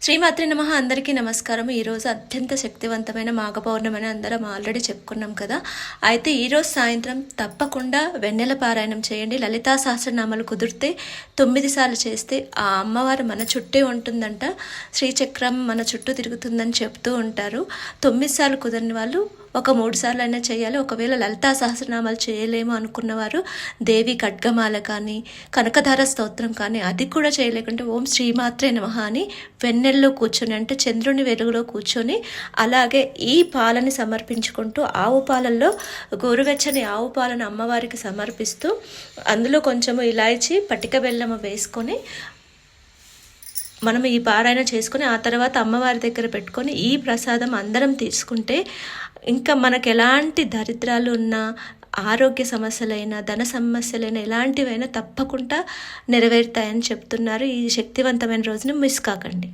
శ్రీమాత్రి నమః. అందరికీ నమస్కారం. ఈరోజు అత్యంత శక్తివంతమైన మాఘ పౌర్ణమి అని అందరం ఆల్రెడీ చెప్పుకున్నాం కదా. అయితే ఈరోజు సాయంత్రం తప్పకుండా వెన్నెల పారాయణం చేయండి. లలితా సహస్రనామాలు కుదిరితే 9 సార్లు చేస్తే ఆ అమ్మవారు మన చుట్టే ఉంటుందంట. శ్రీచక్రం మన చుట్టూ తిరుగుతుందని చెప్తూ ఉంటారు. 9 సార్లు కుదరని వాళ్ళు ఒక 3 సార్లు అయినా చేయాలి. ఒకవేళ లలితా సహస్రనామాలు చేయలేము అనుకున్నవారు దేవి ఖడ్గమాల కానీ కనకధార స్తోత్రం కానీ అది కూడా చేయలేకుంటే ఓం శ్రీమాత్రే నమః అని వెన్నెల్లో కూర్చొని, అంటే చంద్రుని వెలుగులో కూర్చొని, అలాగే ఈ పాలని సమర్పించుకుంటూ ఆవు పాలల్లో గోరువెచ్చని ఆవు పాలను అమ్మవారికి సమర్పిస్తూ అందులో కొంచెము ఇలాచి పటిక బెల్లము వేసుకొని మనం ఈ పారాయణ చేసుకుని ఆ తర్వాత అమ్మవారి దగ్గర పెట్టుకొని ఈ ప్రసాదం అందరం తీసుకుంటే ఇంకా మనకు ఎలాంటి దరిద్రాలు ఉన్నా, ఆరోగ్య సమస్యలైనా, ధన సమస్యలైనా, ఎలాంటివైనా తప్పకుండా నెరవేరుతాయని చెప్తున్నారు. ఈ శక్తివంతమైన రోజుని మిస్ కాకండి.